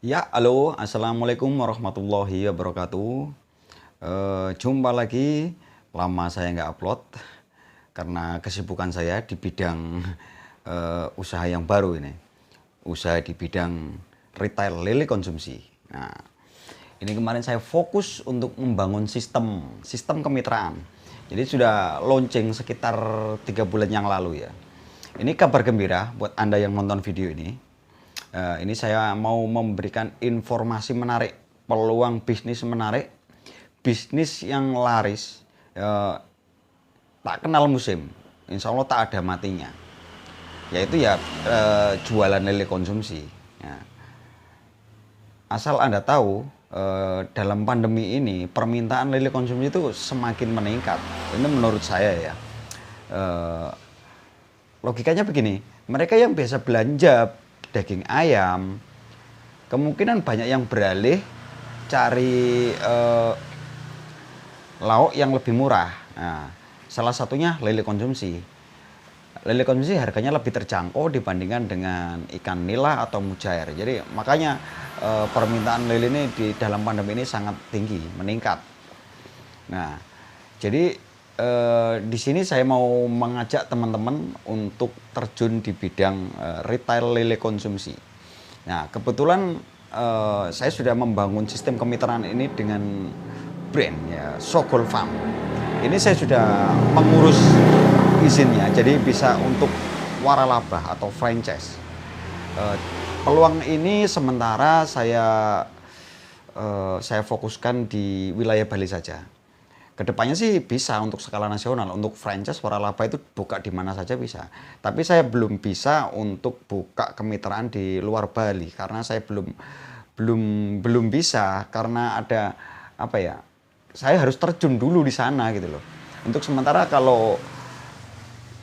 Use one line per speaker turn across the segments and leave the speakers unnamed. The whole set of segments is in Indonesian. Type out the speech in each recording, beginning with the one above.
Ya, halo, assalamualaikum warahmatullahi wabarakatuh. Jumpa lagi, lama saya nggak upload karena kesibukan saya di bidang usaha yang baru ini, usaha di bidang retail lele konsumsi. Nah, ini kemarin saya fokus untuk membangun sistem kemitraan. Jadi sudah launching sekitar 3 bulan yang lalu ya. Ini kabar gembira buat Anda yang nonton video ini. Ini saya mau memberikan informasi menarik, peluang bisnis menarik, bisnis yang laris, tak kenal musim, insya Allah tak ada matinya, yaitu ya jualan lele konsumsi. Ya. Asal Anda tahu, dalam pandemi ini permintaan lele konsumsi itu semakin meningkat. Ini menurut saya ya. Eh, Logikanya begini, mereka yang biasa belanja daging ayam, kemungkinan banyak yang beralih cari lauk yang lebih murah. Nah, salah satunya lele konsumsi. Lele konsumsi harganya lebih terjangkau dibandingkan dengan ikan nila atau mujair. Jadi makanya permintaan lele ini di dalam pandemi ini sangat tinggi, meningkat. Nah, jadi di sini saya mau mengajak teman-teman untuk terjun di bidang retail lele konsumsi. Nah, kebetulan saya sudah membangun sistem kemitraan ini dengan brand ya, Sogol Farm. Ini saya sudah mengurus izinnya, jadi bisa untuk waralaba atau franchise. Peluang ini sementara saya fokuskan di wilayah Bali saja. Kedepannya sih bisa untuk skala nasional, untuk franchise waralaba itu buka di mana saja bisa. Tapi saya belum bisa untuk buka kemitraan di luar Bali karena saya belum bisa karena ada apa ya? Saya harus terjun dulu di sana gitu loh. Untuk sementara kalau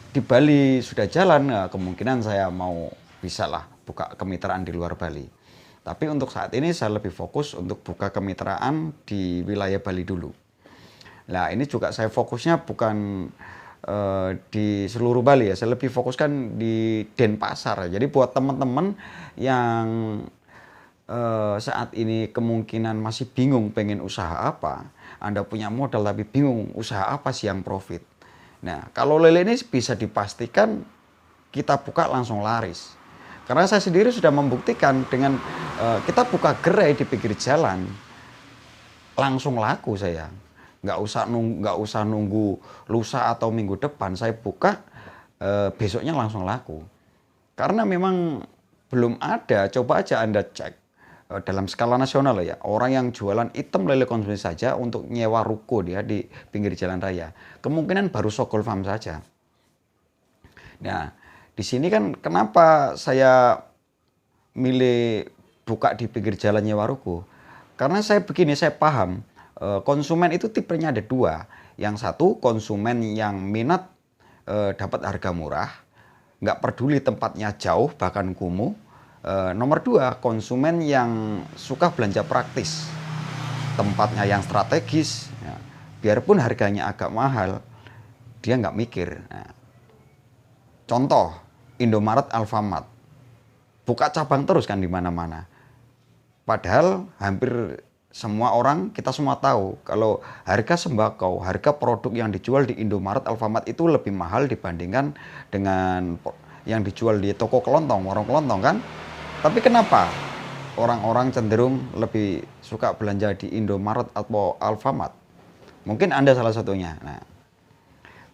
di Bali sudah jalan, ya kemungkinan saya mau bisa lah buka kemitraan di luar Bali. Tapi untuk saat ini saya lebih fokus untuk buka kemitraan di wilayah Bali dulu. Nah, ini juga saya fokusnya bukan di seluruh Bali ya, saya lebih fokuskan di Denpasar. Jadi buat teman-teman yang saat ini kemungkinan masih bingung pengen usaha apa, Anda punya modal tapi bingung usaha apa sih yang profit. Nah, kalau lele ini bisa dipastikan kita buka langsung laris. Karena saya sendiri sudah membuktikan dengan kita buka gerai di pinggir jalan, langsung laku saya. Nggak usah nunggu lusa atau minggu depan, saya buka besoknya langsung laku. Karena memang belum ada, coba aja Anda cek dalam skala nasional ya, orang yang jualan item lele konsumsi saja untuk nyewa ruko dia di pinggir jalan raya, kemungkinan baru Sogol Farm saja. Nah, di sini kan kenapa saya milih buka di pinggir jalan nyewa ruko? Karena saya begini, saya paham konsumen itu tipenya ada dua. Yang satu konsumen yang minat dapat harga murah, nggak peduli tempatnya jauh bahkan kumuh. Nomor dua konsumen yang suka belanja praktis, tempatnya yang strategis, ya, biarpun harganya agak mahal, dia nggak mikir. Nah, contoh Indomaret, Alfamart, buka cabang terus kan di mana-mana. Padahal hampir semua orang, kita semua tahu kalau harga sembako, harga produk yang dijual di Indomaret, Alfamart itu lebih mahal dibandingkan dengan yang dijual di toko kelontong, warung kelontong kan. Tapi kenapa orang-orang cenderung lebih suka belanja di Indomaret atau Alfamart? Mungkin Anda salah satunya. Nah,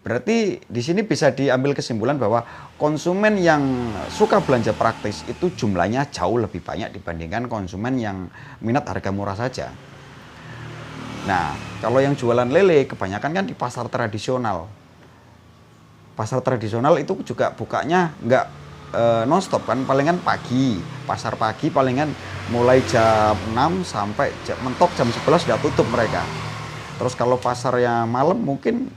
berarti di sini bisa diambil kesimpulan bahwa konsumen yang suka belanja praktis itu jumlahnya jauh lebih banyak dibandingkan konsumen yang minat harga murah saja. Nah, kalau yang jualan lele kebanyakan kan di pasar tradisional. Pasar tradisional itu juga bukanya nggak non-stop kan, palingan pagi. Pasar pagi palingan mulai jam 6 sampai mentok jam 11 sudah tutup mereka. Terus kalau pasar yang malam mungkin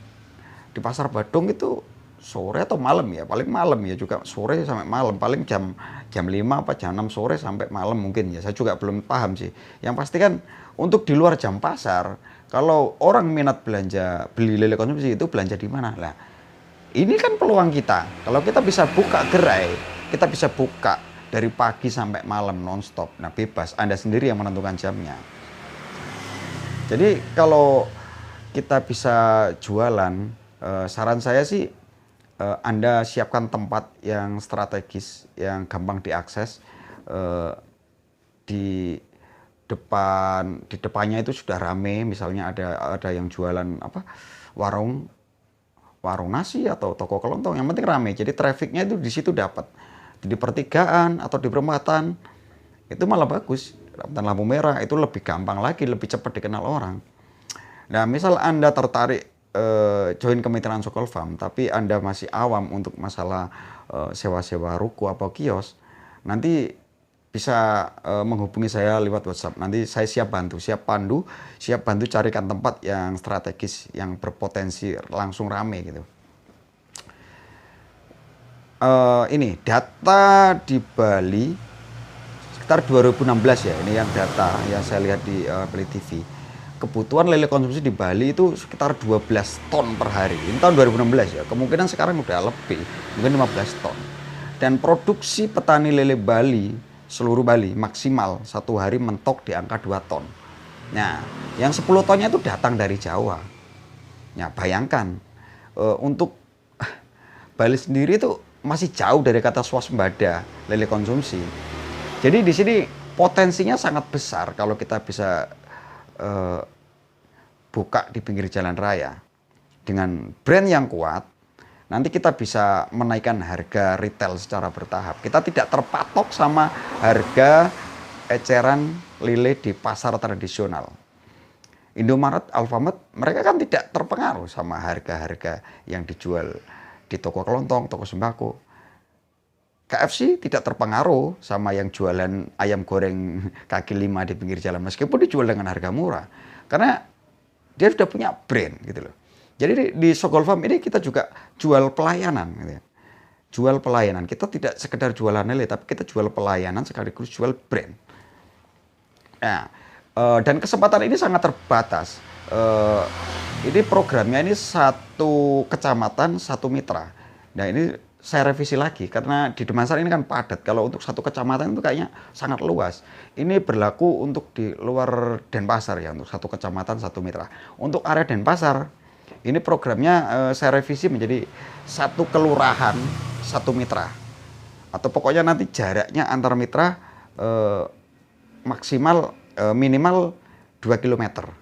di Pasar Badung itu sore atau malam ya, paling malam ya, juga sore sampai malam, paling jam 5 apa jam 6 sore sampai malam mungkin ya, saya juga belum paham sih. Yang pasti kan untuk di luar jam pasar, kalau orang minat belanja beli lele konsumsi itu belanja di mana lah. Ini kan peluang kita, kalau kita bisa buka gerai, kita bisa buka dari pagi sampai malam nonstop. Nah, bebas, Anda sendiri yang menentukan jamnya. Jadi kalau kita bisa jualan, saran saya sih Anda siapkan tempat yang strategis, yang gampang diakses. Di depannya itu sudah rame, misalnya ada yang jualan apa, warung nasi atau toko kelontong, yang penting rame. Jadi trafficnya itu di situ dapat. Di pertigaan atau di perempatan itu malah bagus. Dan lampu merah itu lebih gampang lagi, lebih cepat dikenal orang. Nah, misal Anda tertarik join kemitraan Sokolfam, tapi Anda masih awam untuk masalah sewa-sewa ruko atau kios, nanti bisa menghubungi saya lewat WhatsApp. Nanti saya siap bantu carikan tempat yang strategis, yang berpotensi langsung rame gitu. Ini data di Bali sekitar 2016 ya, ini yang data yang saya lihat di Play TV. Kebutuhan lele konsumsi di Bali itu sekitar 12 ton per hari. Ini tahun 2016 ya, kemungkinan sekarang udah lebih, mungkin 15 ton. Dan produksi petani lele Bali, seluruh Bali, maksimal satu hari mentok di angka 2 ton. Nah, yang 10 tonnya itu datang dari Jawa. Ya, bayangkan, untuk Bali sendiri itu masih jauh dari kata swasembada lele konsumsi. Jadi di sini potensinya sangat besar kalau kita bisa buka di pinggir jalan raya dengan brand yang kuat. Nanti kita bisa menaikkan harga retail secara bertahap. Kita tidak terpatok sama harga eceran lele di pasar tradisional. Indomaret, Alfamart, mereka kan tidak terpengaruh sama harga-harga yang dijual di toko kelontong, toko sembako. KFC tidak terpengaruh sama yang jualan ayam goreng kaki 5 di pinggir jalan, meskipun dijual dengan harga murah. Karena dia sudah punya brand gitu loh. Jadi di Sokolfam ini kita juga jual pelayanan gitu ya. Jual pelayanan. Kita tidak sekedar jualan lele, tapi kita jual pelayanan sekaligus jual brand. Nah, dan kesempatan ini sangat terbatas. Ini programnya ini satu kecamatan, satu mitra. Nah, ini saya revisi lagi karena di Demansar ini kan padat. Kalau untuk satu kecamatan itu kayaknya sangat luas. Ini berlaku untuk di luar Denpasar ya, untuk satu kecamatan, satu mitra. Untuk area Denpasar, ini programnya saya revisi menjadi satu kelurahan, satu mitra. Atau pokoknya nanti jaraknya antar mitra maksimal minimal 2 km.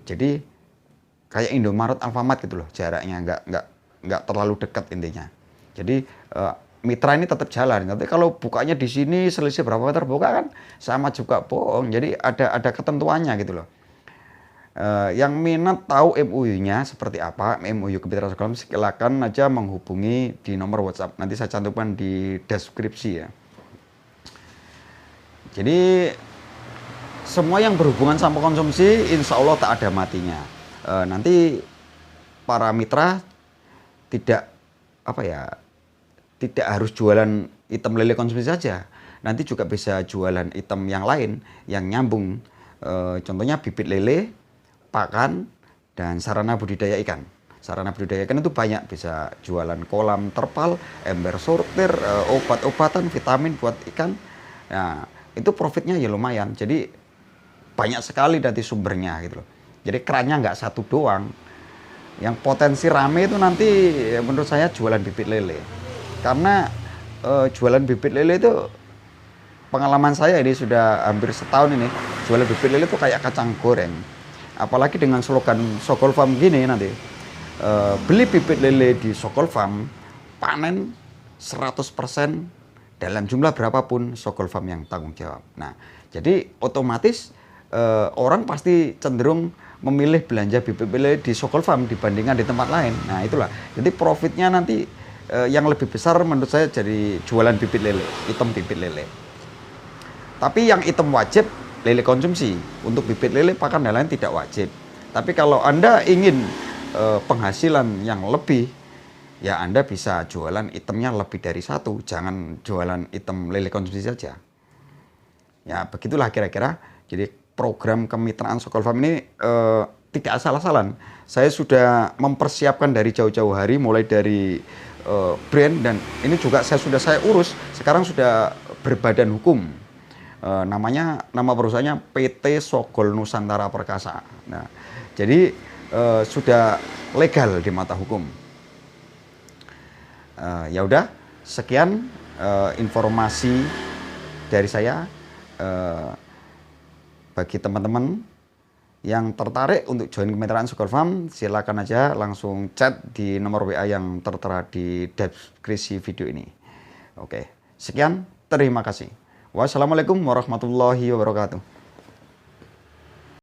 Jadi kayak Indomaret, Alfamart gitu loh jaraknya, nggak terlalu dekat intinya. Jadi mitra ini tetap jalan. Tapi kalau bukanya di sini selisih berapa meter buka kan sama juga bohong. Jadi ada ketentuannya gitu loh. Yang minat tahu MOU-nya seperti apa, MOU Kemitraan Sokolfam, silakan aja menghubungi di nomor WhatsApp. Nanti saya cantumkan di deskripsi ya. Jadi semua yang berhubungan sama konsumsi, insya Allah tak ada matinya. Nanti para mitra tidak harus jualan item lele konsumsi saja. Nanti juga bisa jualan item yang lain yang nyambung. Contohnya bibit lele, pakan, dan sarana budidaya ikan. Sarana budidaya ikan itu banyak, bisa jualan kolam terpal, ember sortir, obat-obatan, vitamin buat ikan. Nah, itu profitnya ya lumayan. Jadi banyak sekali dari sumbernya gitu loh. Jadi kerannya nggak satu doang. Yang potensi rame itu nanti menurut saya jualan bibit lele. Karena jualan bibit lele itu pengalaman saya ini sudah hampir setahun ini, jualan bibit lele itu kayak kacang goreng. Apalagi dengan slogan Sokolfam gini nanti, beli bibit lele di Sokolfam, panen 100% dalam jumlah berapapun, Sokolfam yang tanggung jawab. Nah, jadi otomatis orang pasti cenderung memilih belanja bibit lele di Sokolfam dibandingkan di tempat lain. Nah, itulah. Jadi profitnya nanti yang lebih besar menurut saya jadi jualan bibit lele, item bibit lele. Tapi yang item wajib lele konsumsi. Untuk bibit lele, pakan dan lain tidak wajib. Tapi kalau Anda ingin penghasilan yang lebih, ya Anda bisa jualan itemnya lebih dari satu. Jangan jualan item lele konsumsi saja. Ya begitulah kira-kira. Jadi program kemitraan Sokolfam ini tidak asal-asalan. Saya sudah mempersiapkan dari jauh-jauh hari, mulai dari brand, dan ini juga saya urus. Sekarang sudah berbadan hukum. Nama perusahaannya PT Sogol Nusantara Perkasa. Nah, jadi sudah legal di mata hukum. Ya udah, sekian informasi dari saya. Bagi teman-teman yang tertarik untuk join kemitraan Sogol Farm, silakan aja langsung chat di nomor WA yang tertera di deskripsi video ini. Oke, sekian, terima kasih. Wassalamualaikum warahmatullahi wabarakatuh.